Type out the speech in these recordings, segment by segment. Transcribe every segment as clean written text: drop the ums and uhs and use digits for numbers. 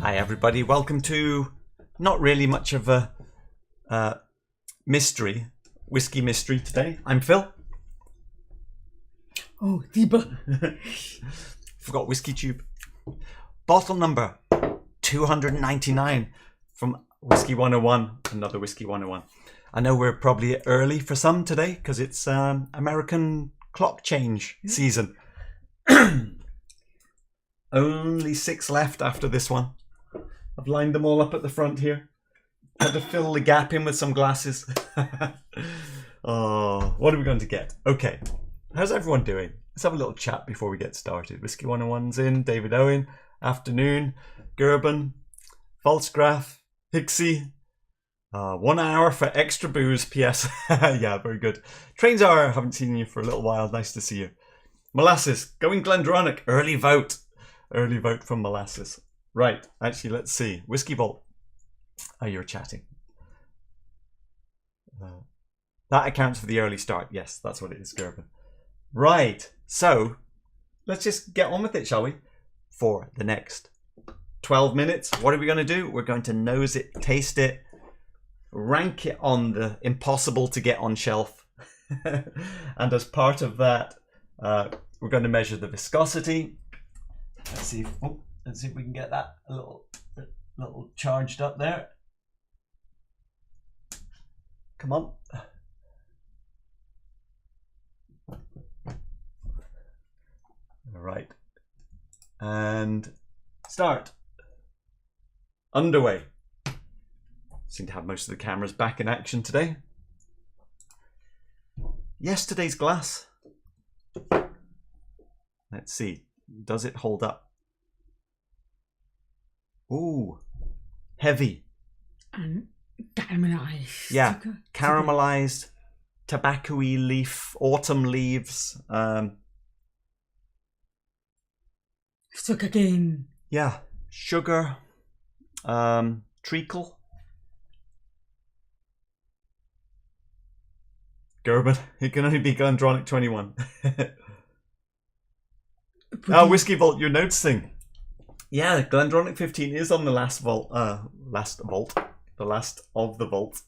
Hi everybody, welcome to not really much of a whiskey mystery today. I'm Phil. Oh, Deba. Forgot whiskey tube. Bottle number 299 from Whiskey 101, another Whiskey 101. I know we're probably early for some today because it's American clock change season. Only 6 left after this one. I've lined them all up at the front here. Had to fill the gap in with some glasses. Oh, what are we going to get? Okay, how's everyone doing? Let's have a little chat before we get started. Whiskey 101's in, David Owen, afternoon, Gerben, Falsgraf, Hixie. 1 hour for extra booze, PS. Yeah, very good. Trains are, haven't seen you for a little while, nice to see you. Molasses, going Glendronach, early vote. Early vote from Molasses. Right, actually, let's see. Whiskey Vault. Oh, you're chatting. That accounts for the early start. Yes, that's what it is, Gerben. Right, so let's just get on with it, shall we? For the next 12 minutes, what are we going to do? We're going to nose it, taste it, rank it on the impossible to get on shelf. And as part of that, we're going to measure the viscosity. Let's see if we can get that a little charged up there. Come on. All right. And start. Underway. Seem to have most of the cameras back in action today. Yesterday's glass. Let's see. Does it hold up? Ooh, heavy. And caramelized. Yeah, caramelized, tobacco-y leaf, autumn leaves. Sugar cane. Yeah, sugar, treacle. Gerben, it can only be Glendronach 21. Oh, Whiskey Vault, you're noticing. Yeah, Glendronach 15 is on the last vault. The last of the vault.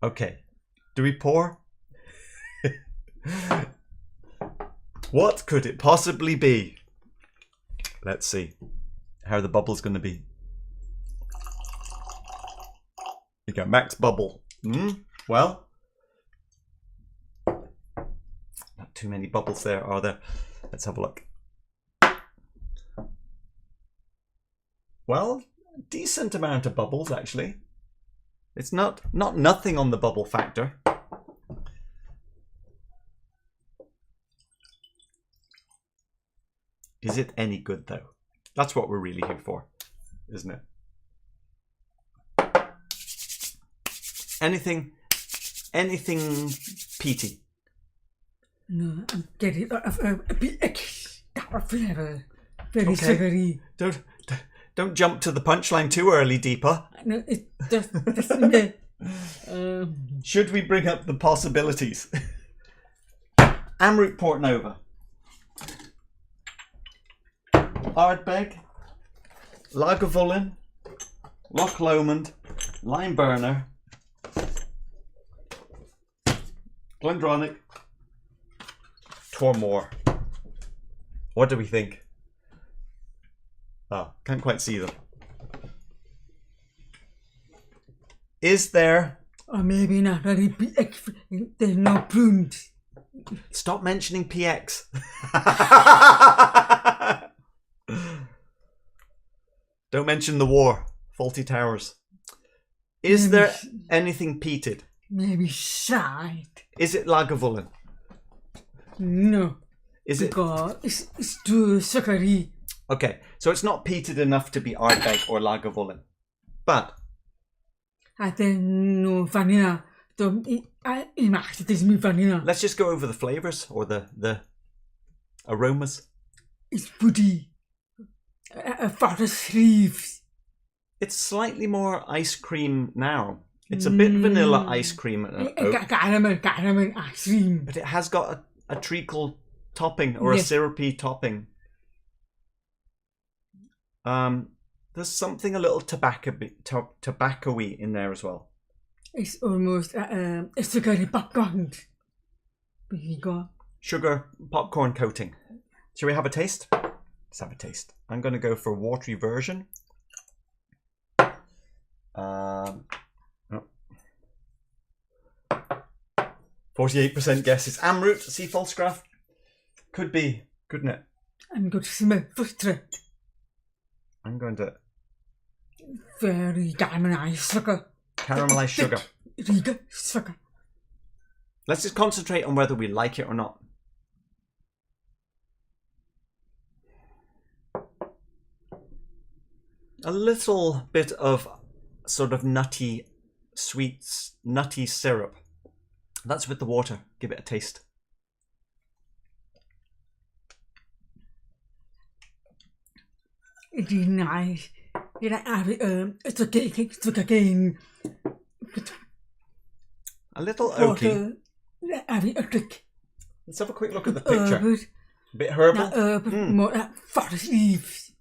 Okay, do we pour? What could it possibly be? Let's see how are the bubbles going to be. You go max bubble. Well, not too many bubbles there, are there? Let's have a look. Well, decent amount of bubbles actually. It's not nothing on the bubble factor. Is it any good though? That's what we're really here for, isn't it? Anything peaty? No, I'm getting a bit flavor. Very sugary. Don't jump to the punchline too early, Deepa. No, it's just Should we bring up the possibilities? Amrut Port Nova. Ardbeg. Lagavulin. Loch Lomond. Lime Burner. Glendronach. Tormore. What do we think? Oh, can't quite see them. Is there... Or maybe not very PX. There's no plumbs. Stop mentioning PX. Don't mention the war. Faulty Towers. Is there anything peated? Maybe side. Is it Lagavulin? No. Is it? Because it's too sugary. Okay, so it's not peated enough to be Ardbeg or Lagavulin. But I don't know vanilla. It is me vanilla. let's just go over the flavours or the aromas. It's woody. Forest leaves. It's slightly more ice cream now. It's a bit vanilla ice cream and oak, Caramel ice cream. but it has got a treacle topping or a syrupy topping. The There's something a little tobacco-y in there as well. It's almost a sugary popcorn. Sugar popcorn coating. Shall we have a taste? Let's have a taste. I'm going to go for a watery version. 48% guess it's Amroot, sea falscraft. Could be, couldn't it? I'm going to smell frustrated. I'm going to... Very caramelized sugar. Caramelized sugar. Riga sugar. Let's just concentrate on whether we like it or not. A little bit of sort of nutty, sweet, nutty syrup. That's with the water. Give it a taste. It is nice. It's okay. A little oaky. Let's have a quick look at the picture. A bit herbal. More forest leaves.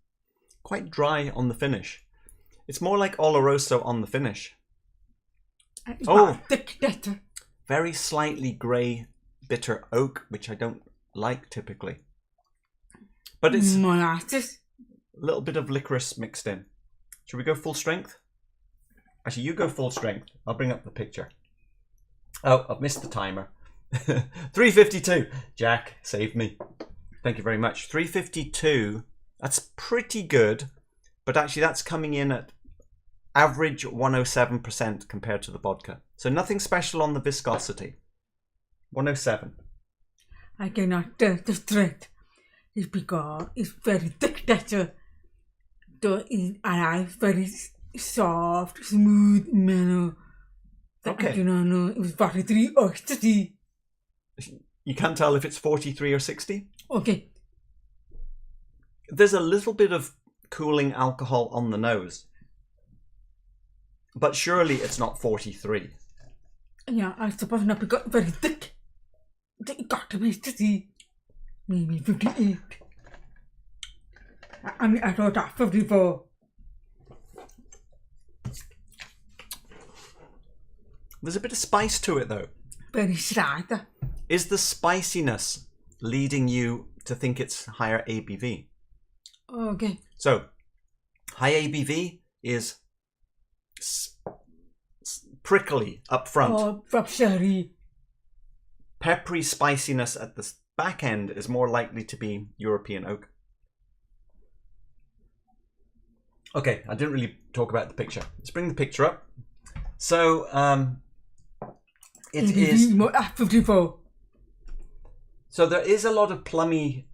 Quite dry on the finish. It's more like Oloroso on the finish. Oh, very slightly grey, bitter oak, which I don't like typically. But it's molasses. A little bit of licorice mixed in. Should we go full strength? Actually, you go full strength. I'll bring up the picture. Oh, I've missed the timer. 352. Jack, saved me. Thank you very much. 352. That's pretty good. But actually, that's coming in at average 107% compared to the vodka. So nothing special on the viscosity. 107. I cannot tell the strength. It's because it's very thick texture. So it's very soft, smooth, mellow. Okay. I do not know. It was 43 or 60. You can't tell if it's 43 or 60? Okay. There's a little bit of cooling alcohol on the nose. But surely it's not 43. Yeah, I suppose not because very thick. It got to be 60. Maybe 58. I mean, I thought that 54. There's a bit of spice to it though. Very slight. Is the spiciness leading you to think it's higher ABV? Okay. So, high ABV is prickly up front. Oh, from sherry. Peppery spiciness at the back end is more likely to be European oak. Okay, I didn't really talk about the picture. Let's bring the picture up. So, it is... 54. So there is a lot of plummy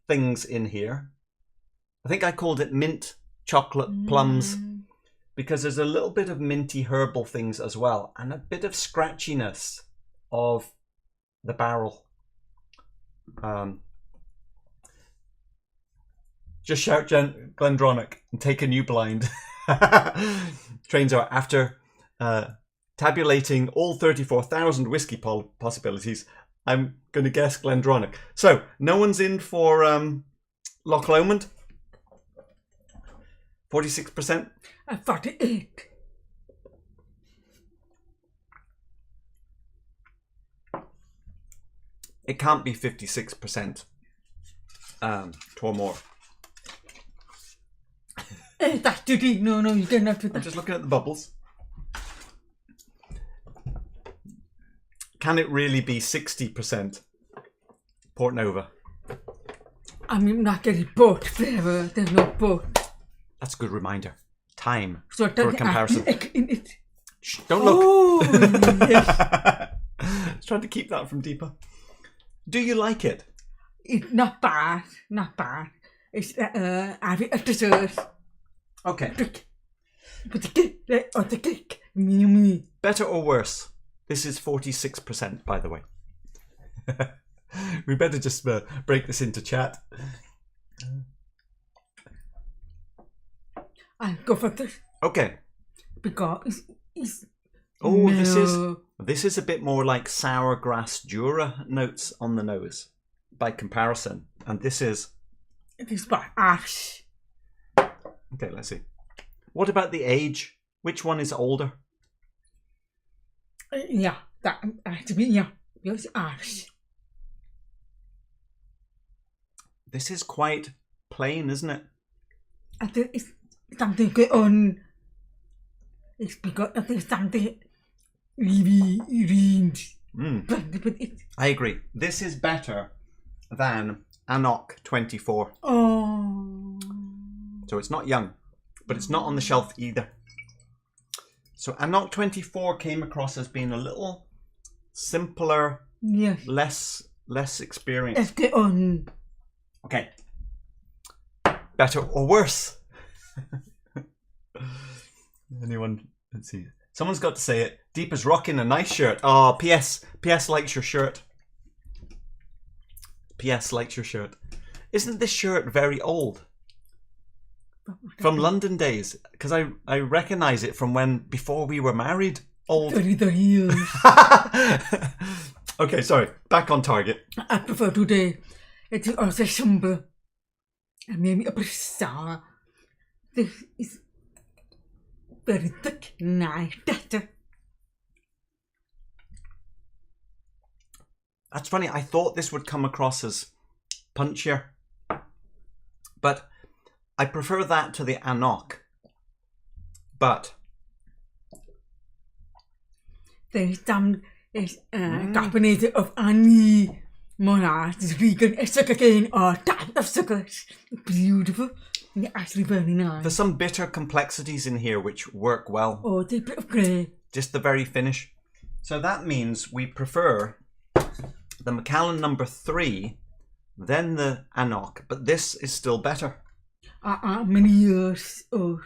things in here. I think I called it mint chocolate plums because there's a little bit of minty herbal things as well and a bit of scratchiness of the barrel. Just shout Glendronach and take a new blind. Trains are after tabulating all 34,000 whiskey possibilities. I'm going to guess Glendronach. So, no one's in for Loch Lomond? 46%? 48. It can't be 56%. Tormore. That's too deep. No, you cannot do that. I'm just looking at the bubbles. Can it really be 60% Port Nova? I mean, not getting boat flavour. There's no boat. That's a good reminder. Time So for a comparison. In it. Shh, don't look. Oh, yes. I was trying to keep that from deeper. Do you like it? It's not bad. Not bad. It's having a dessert. Okay. But the cake. Me. Better or worse? This is 46%, by the way. We better just break this into chat. I'll go for this. Okay. Because it's Oh, no. this is a bit more like sour grass Jura notes on the nose by comparison. And this is... It is by ash. Okay, let's see. What about the age? Which one is older? Yeah, that to be yeah. Yes, ash. This is quite plain, isn't it? I think it's something good on. It's because I think something really range. But it. I agree. This is better than Anok 24. Oh. So it's not young, but it's not on the shelf either. So Anok 24 came across as being a little simpler, Yes. less experienced. Let's get on. Okay. Better or worse? Anyone? Let's see. Someone's got to say it. Deep is rocking a nice shirt. Oh, PS likes your shirt. PS likes your shirt. Isn't this shirt very old? From London days, because I recognise it from when before we were married. Old. 30 years. Okay, sorry. Back on target. I prefer today. It is also simple. And maybe a bit sour. This is very thick, nice, better. That's funny. I thought this would come across as punchier, but I prefer that to the Anok. But There's some carbonated of honey, molasses, vegan, sugarcane, or type of sugars. Beautiful. They're actually very nice. there's some bitter complexities in here which work well. Oh, they're a bit of grey. Just the very finish. So that means we prefer the Macallan number 3, then the Anok, but this is still better. Many years old.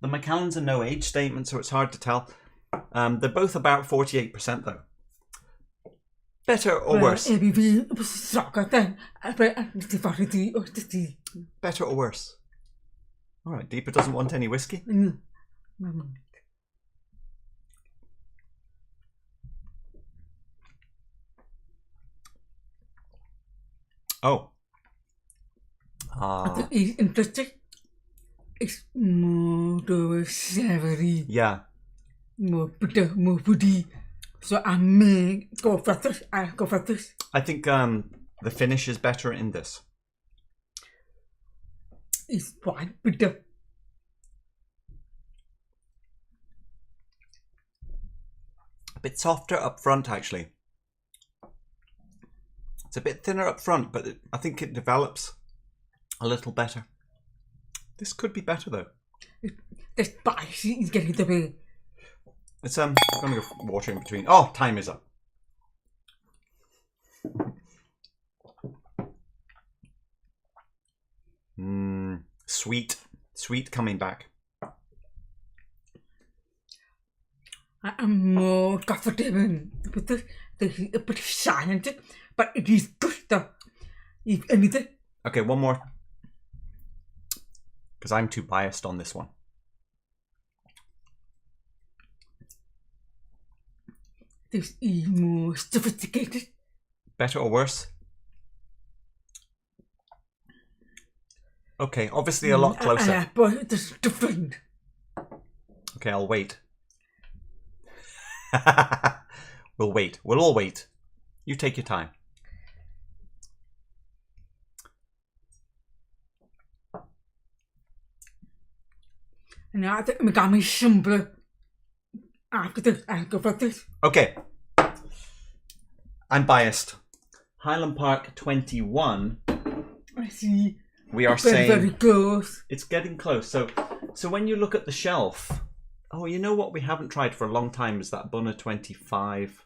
The Macallans are no age statement, so it's hard to tell. They're both about 48% though. Better or worse? ABV was stronger than the variety of the tea. Better or worse? All right, Deepa doesn't want any whiskey. No. Oh. I think it's interesting. It's more savory, Yeah. more bitter, more woody. So I may go for this. I'll go for this. I think the finish is better in this. It's quite bitter. A bit softer up front, actually. It's a bit thinner up front, but I think it develops a little better. This could be better, though. The spicy is getting the way. It's I'm gonna go water in between. Oh, time is up. Sweet coming back. I am more comfortable with this. This is a bit silent, but it is good though. If anything. Okay, one more. Because I'm too biased on this one. This is more sophisticated. Better or worse? Okay, obviously a lot closer. But it's different. Okay, I'll wait. We'll wait. We'll all wait. You take your time. And I think it got me simpler. After this, I'll go for this. Okay. I'm biased. Highland Park 21. I see. We are Very, saying very close. it's getting close. So when you look at the shelf, oh, you know what we haven't tried for a long time is that Bunna 25.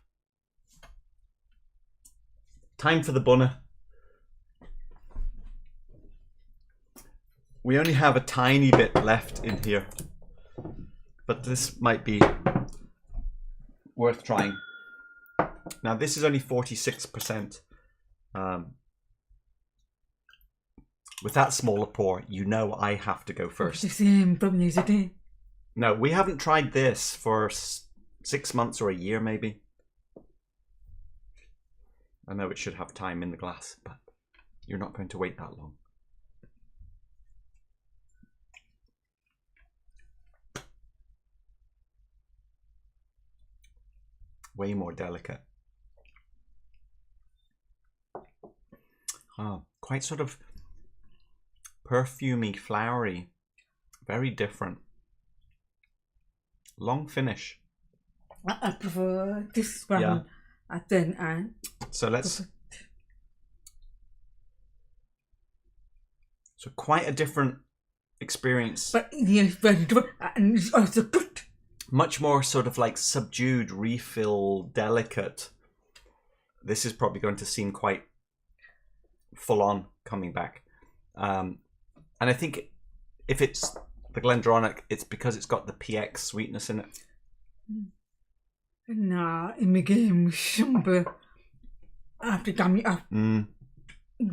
Time for the Bunna. We only have a tiny bit left in here, but this might be worth trying. Now this is only 46%. With that smaller pour, you know I have to go first. It's the same from yesterday. No, we haven't tried this for 6 months or a year maybe. I know it should have time in the glass, but you're not going to wait that long. Way more delicate. Oh, quite sort of perfumey, flowery. Very different. Long finish. I prefer this one. Yeah. And then I... So let's... So quite a different experience. But yes, very different. And it's also good. Much more sort of like subdued, refill, delicate. This is probably going to seem quite full on coming back. And I think if it's the Glendronach, it's because it's got the PX sweetness in it. Nah, it became somber. After coming up,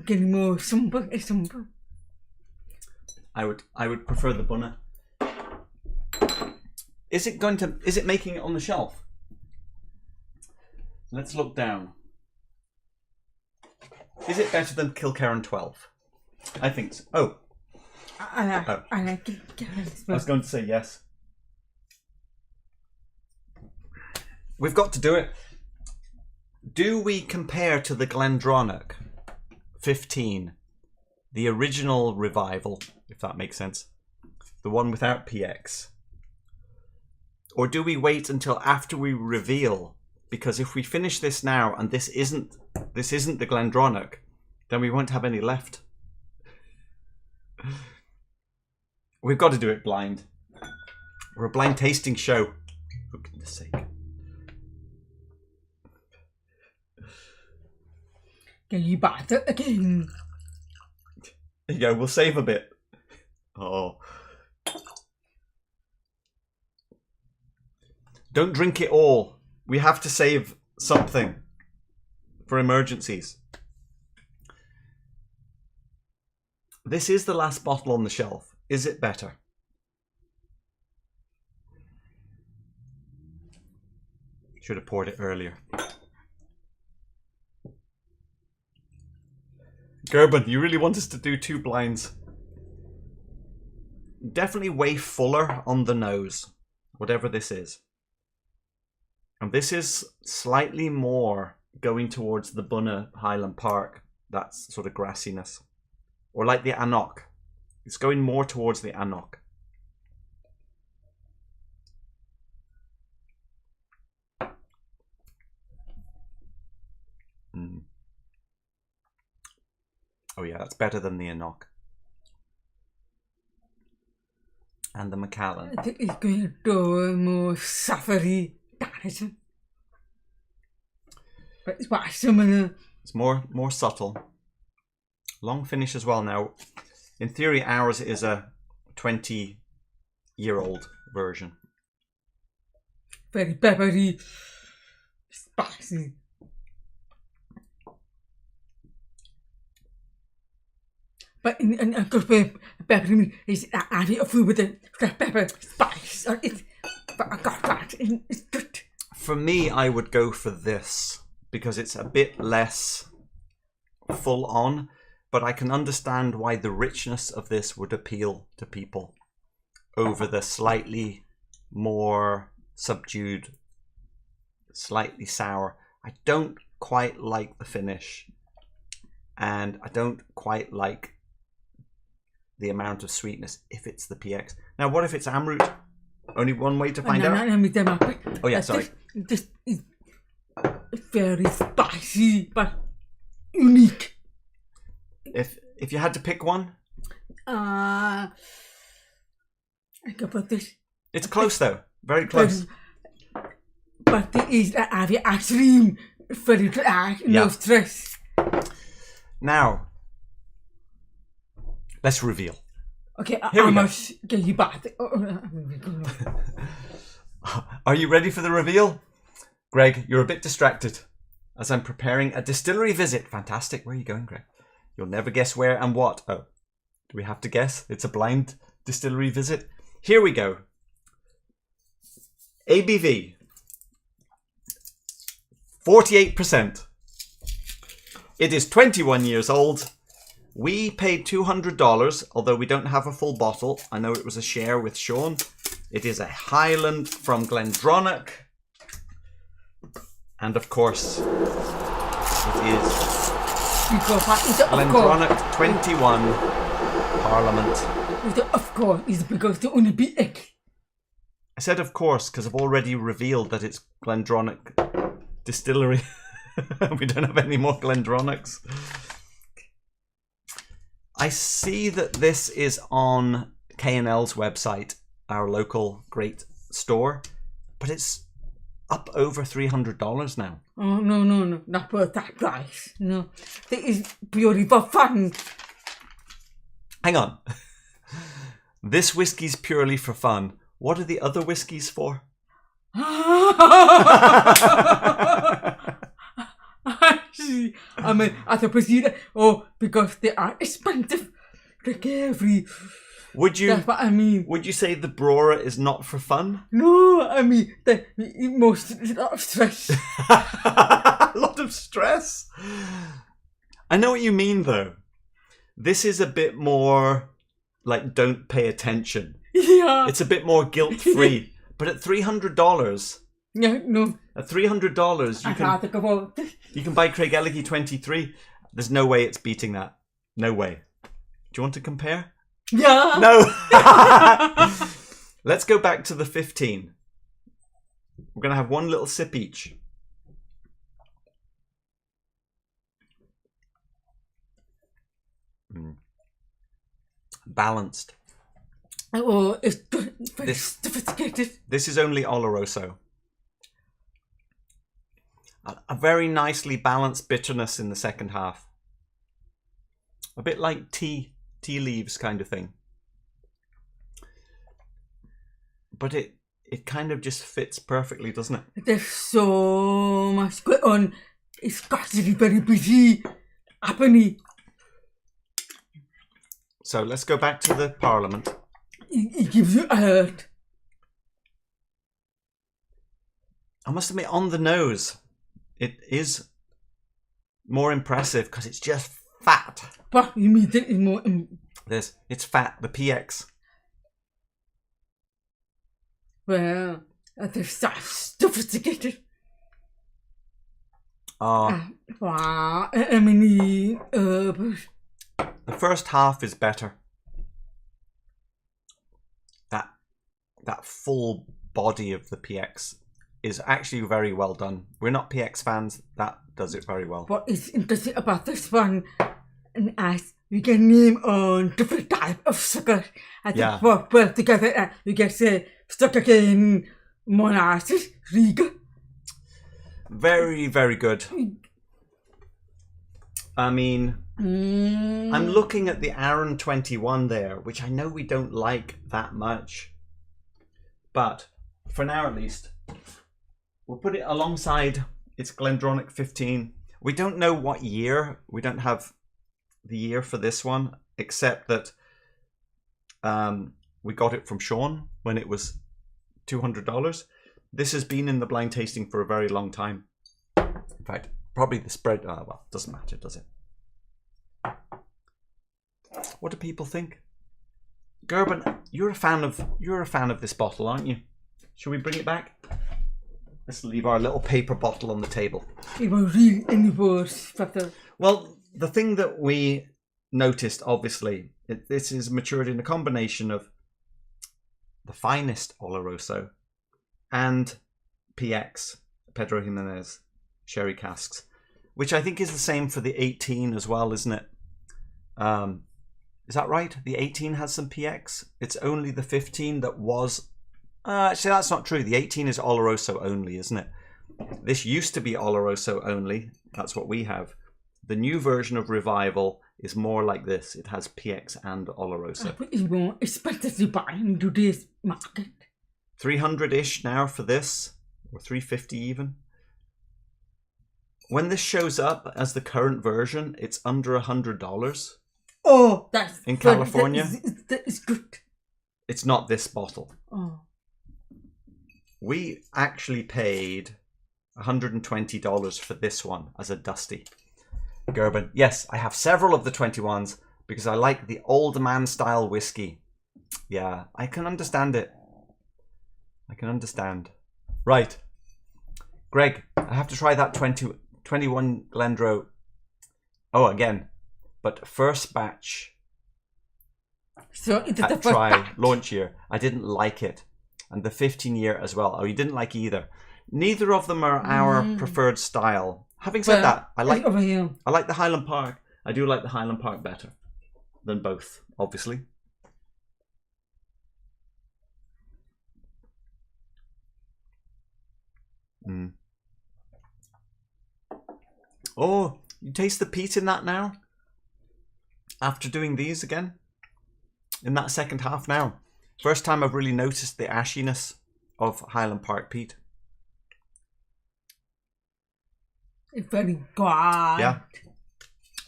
getting more somber. I would prefer the Bunna. Is it making it on the shelf? Let's look down. Is it better than Kilkerran 12? I think so. Oh. I like it. I was going to say yes. We've got to do it. Do we compare to the Glendronach 15, the original revival, if that makes sense, the one without PX? Or do we wait until after we reveal? Because if we finish this now and this isn't the Glendronach, then we won't have any left. We've got to do it blind. We're a blind tasting show. For goodness sake. Can you bat it again? There you go, we'll save a bit. Oh. Don't drink it all. We have to save something for emergencies. This is the last bottle on the shelf. Is it better? Should have poured it earlier. Gerben, you really want us to do 2 blinds? Definitely way fuller on the nose, whatever this is. And this is slightly more going towards the Bunnahabhain Park, that sort of grassiness. Or like the Anok. It's going more towards the Anok. Oh yeah, that's better than the Anok. And the Macallan. I think it's going to a more suffery direction. But it's quite similar. It's more subtle. Long finish as well now. In theory, ours is a 20-year-old version. Very peppery, spicy. But in a good peppery is adding a food with the pepper spice. But I got that. It's good. For me, I would go for this because it's a bit less full on. But I can understand why the richness of this would appeal to people over the slightly more subdued, slightly sour. I don't quite like the finish, and I don't quite like the amount of sweetness if it's the PX. Now, what if it's Amrut? Only one way to find out? Oh yeah, sorry. This is very spicy, but unique. If you had to pick one? I go for this. It's close though. Very close. But there is a extreme very no stress. Now, let's reveal. Okay, Here I we go. must get you back. Are you ready for the reveal? Greg, you're a bit distracted as I'm preparing a distillery visit. Fantastic. Where are you going, Greg? You'll never guess where and what. Oh, do we have to guess? It's a blind distillery visit. Here we go. ABV. 48%. It is 21 years old. We paid $200, although we don't have a full bottle. I know it was a share with Sean. It is a Highland from Glendronach. And of course, it is Because that is of course. Glendronach 21 Parliament. Of course, it's because the only be egg. I said of course because I've already revealed that it's Glendronach Distillery. We don't have any more Glendronachs. I see that this is on K&L's website, our local great store, but it's up over $300 now. Oh, no, not worth that price. No, it is purely for fun. Hang on. This whiskey's purely for fun. What are the other whiskies for? I mean, as a procedure, because they are expensive. Like every. That's what I mean. Would you say the Brora is not for fun? No, I mean, a lot of stress. A lot of stress? I know what you mean, though. This is a bit more like don't pay attention. Yeah. It's a bit more guilt-free. But at $300... Yeah, no. At $300, you can buy Craigellachie 23. There's no way it's beating that. No way. Do you want to compare? Yeah. No. Let's go back to the 15. We're going to have one little sip each. Balanced. Oh, it's very sophisticated. This is only Oloroso. A very nicely balanced bitterness in the second half. A bit like tea leaves kind of thing. But it kind of just fits perfectly, doesn't it? There's so much going on. It's got to be very busy, happening. So let's go back to the Parliament. It gives you a hurt. I must admit, on the nose, it is more impressive because it's just fat. But you mean that it's more... It's fat, the PX. Well, they're so sophisticated. Oh. Wow, I mean, the first half is better. That full body of the PX is actually very well done. We're not PX fans. That does it very well. What is interesting about this one, and as you can name on different type of sugar, I think work well together. You can say sugar cane, molasses, Riga. Very, very good. I mean, I'm looking at the Aaron 21 there, which I know we don't like that much. But for now, at least, we'll put it alongside its Glendronach 15. We don't know what year. We don't have the year for this one, except that we got it from Sean when it was $200. This has been in the blind tasting for a very long time. In fact, probably the spread. Oh, well, doesn't matter, does it? What do people think? Gerben, you're a fan of this bottle, aren't you? Shall we bring it back? Let's leave our little paper bottle on the table. It was really any worse, but well, the thing that we noticed, obviously, this is matured in a combination of the finest Oloroso and PX, Pedro Jimenez sherry casks, which I think is the same for the 18 as well, isn't it? Is that right? The 18 has some PX. It's only the 15 that was... actually, that's not true. The 18 is Oloroso only, isn't it? This used to be Oloroso only. That's what we have. The new version of Revival is more like this. It has PX and Oloroso. It's more expensive to buy in today's market. 300-ish now for this, or 350 even. When this shows up as the current version, it's under $100. Oh, that's in California. That is good. It's not this bottle. Oh. We actually paid $120 for this one as a dusty. Gerben. Yes, I have several of the 21s because I like the old man style whiskey. Yeah, I can understand it. I can understand. Right. Greg, I have to try that 21 Glendro. Oh, again. But first batch So it's the at first try batch. launch year, I didn't like it. And the 15 year as well. Oh, you didn't like either. Neither of them are our preferred style. Having said that, I like over here. the Highland Park. I do like the Highland Park better than both, obviously. Oh, you taste the peat in that now? After doing these again? In that second half now? First time I've really noticed the ashiness of Highland Park peat. It's very good. Yeah.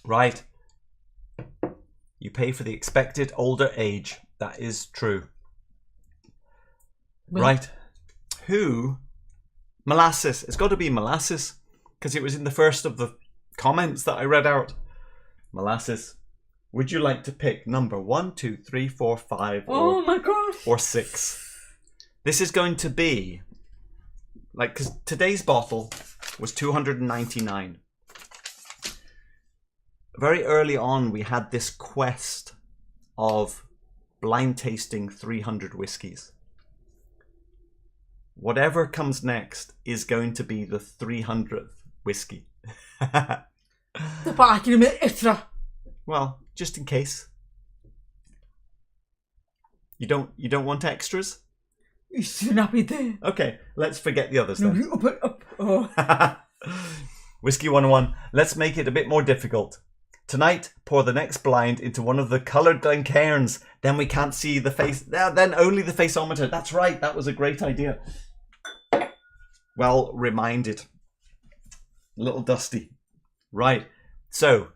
Right. You pay for the expected older age. That is true. Well, Right. Who? Molasses. It's got to be molasses. Because it was in the first of the comments that I read out. Molasses. Would you like to pick number 1, 2, 3, 4, 5, Oh my gosh. or 6? This is going to be like, because today's bottle was 299. Very early on, we had this quest of blind tasting 300 whiskies. Whatever comes next is going to be the 300th whiskey. The back in a extra. Well, just in case. You don't want extras? You should not be there. Okay, let's forget the others No, then. you up it up. Oh. Whiskey 101. Let's make it a bit more difficult. Tonight, pour the next blind into one of the coloured Glencairns. Then we can't see the face. Then only the faceometer. That's right. That was a great idea. Well reminded. A little dusty. Right. So,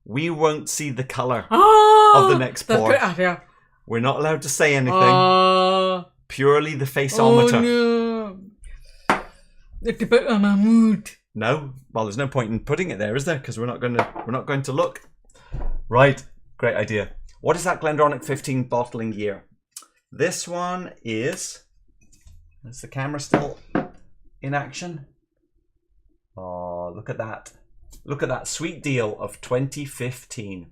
we won't see the colour of the next That's pour. great idea. We're not allowed to say anything. Purely the faceometer. Oh no. It's a bit on my mood. No, well, there's no point in putting it there, is there? Because we're not going to look. Right, great idea. What is that Glendronach 15 bottling year? This one is. Is the camera still in action? Oh, look at that! Look at that sweet deal of 2015.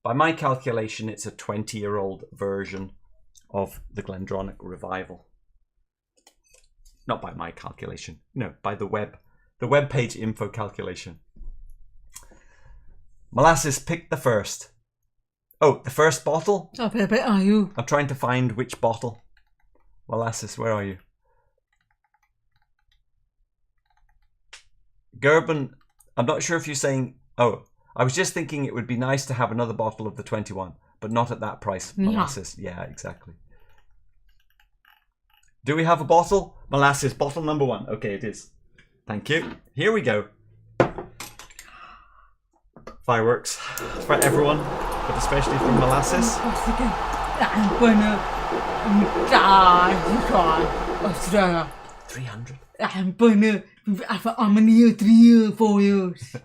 By my calculation, it's a 20-year-old version of the Glendronach Revival. Not by my calculation. No, by the web. The web page info calculation. Molasses, pick the first. Oh, the first bottle? Oh, baby, are you? I'm trying to find which bottle. Molasses, where are you? Gerben, I'm not sure if you're saying... Oh, I was just thinking it would be nice to have another bottle of the 21, but not at that price. Molasses, yeah, exactly. Do we have a bottle? Molasses, bottle number 1. Okay, it is. Thank you. Here we go. Fireworks for everyone, but especially for Molasses. I'm gonna die. Australia. 300. I'm gonna. I'm in here 3 years, 4 years.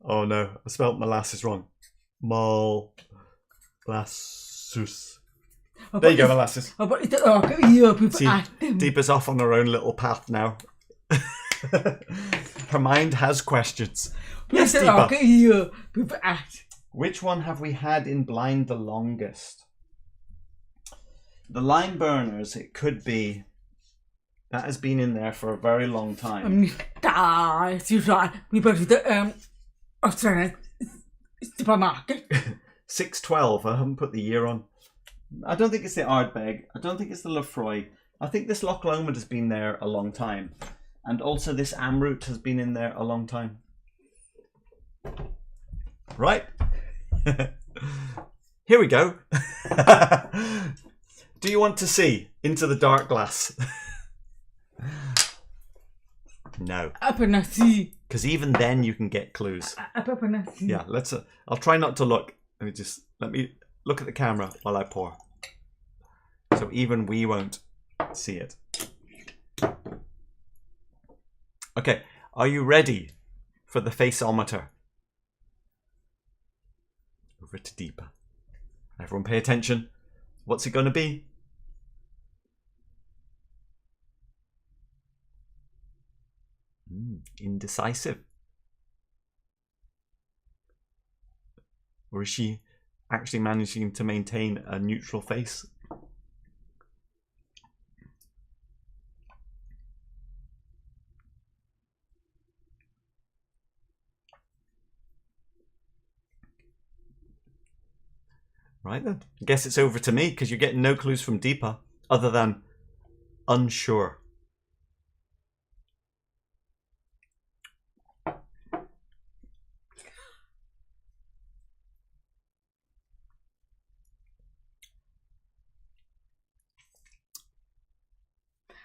Oh no, I spelled molasses wrong. Molasses. There you go, Molasses. See, Deepa's off on her own little path now. Her mind has questions. Yes, Deepa. Which one have we had in blind the longest? The lime burners, it could be. That has been in there for a very long time. We go to the Australian supermarket. 612, I haven't put the year on. I don't think it's the Ardbeg. I don't think it's the Laphroaig. I think this Loch Lomond has been there a long time. And also this Amrut has been in there a long time. Right. Here we go. Do you want to see into the dark glass? No. Because even then you can get clues. Yeah, let's. I'll try not to look. Let me look at the camera while I pour. So even we won't see it. Okay, are you ready for the faceometer? Over to Deepa. Everyone pay attention. What's it going to be? Indecisive. Or is she actually managing to maintain a neutral face? Right then. I guess it's over to me because you're getting no clues from Deepa other than unsure.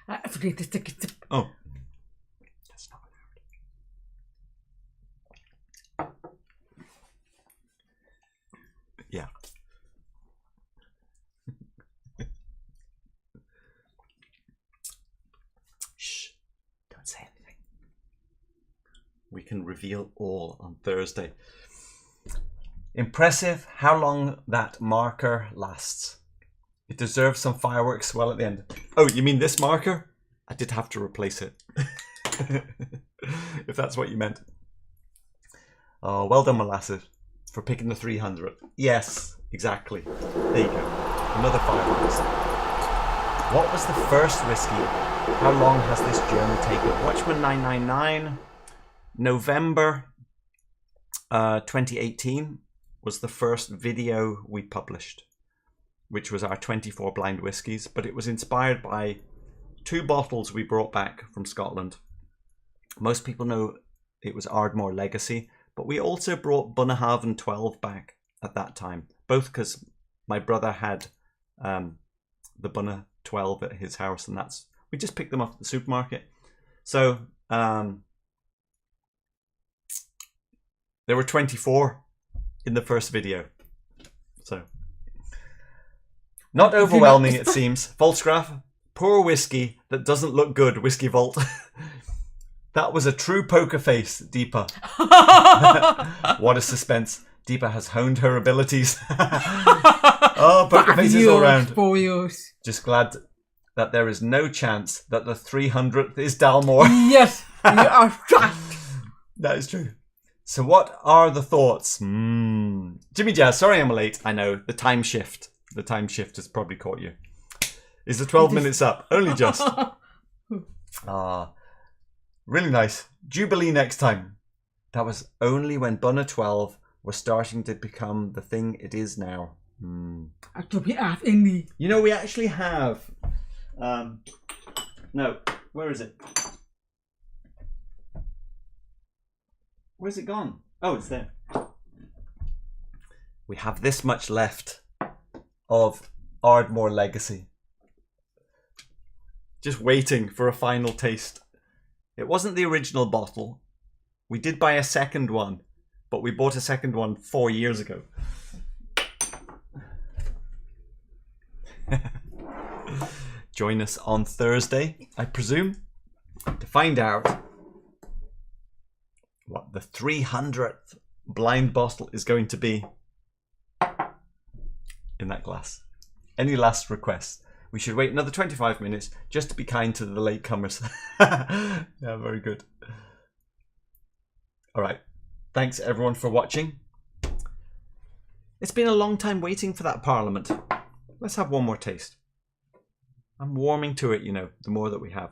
I forget to stick it. Oh. That's not allowed. Yeah. Shh. Don't say anything. We can reveal all on Thursday. Impressive how long that marker lasts. It deserves some fireworks well at the end. Oh, you mean this marker? I did have to replace it. If that's what you meant. Oh, well done, Molasses, for picking the 300. Yes, exactly. There you go. Another fireworks. What was the first whiskey? How long has this journey taken? Watchman 999. November 2018 was the first video we published, which was our 24 blind whiskies, but it was inspired by 2 bottles we brought back from Scotland. Most people know it was Ardmore Legacy, but we also brought Bunnahabhain 12 back at that time, both because my brother had the Bunna 12 at his house, and we just picked them up at the supermarket. So there were 24 in the first video. So not overwhelming, it seems. Volksgraf, poor whiskey that doesn't look good, Whiskey Vault. That was a true poker face, Deepa. What a suspense. Deepa has honed her abilities. Oh, poker faces all around. Just glad that there is no chance that the 300th is Dalmore. Yes, you are right. That is true. So what are the thoughts? Jimmy Jazz, sorry I'm late. I know, the time shift. The time shift has probably caught you. Is the 12 minutes up? Only just. Really nice. Jubilee next time. That was only when Bunna 12 was starting to become the thing it is now. You know, we actually have... no, where is it? Where's it gone? Oh, it's there. We have this much left of Ardmore Legacy. Just waiting for a final taste. It wasn't the original bottle. We did buy a second one, but we bought a second one 4 years ago. Join us on Thursday, I presume, to find out what the 300th blind bottle is going to be in that glass. Any last requests? We should wait another 25 minutes just to be kind to the latecomers. Yeah, very good. All right. Thanks everyone for watching. It's been a long time waiting for that Parliament. Let's have one more taste. I'm warming to it, you know, the more that we have.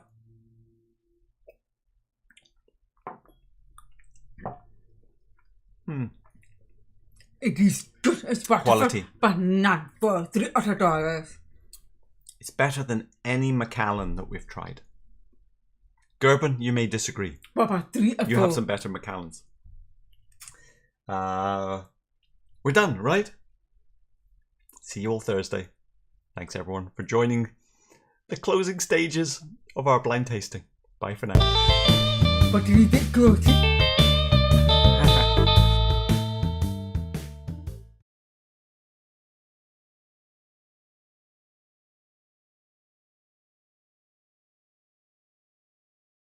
It is good as quality, but not for $300. It's better than any Macallan that we've tried. Gerben, you may disagree. You have some better Macallans. We're done, right? See you all Thursday. Thanks everyone for joining the closing stages of our blind tasting. Bye for now. But you did close it.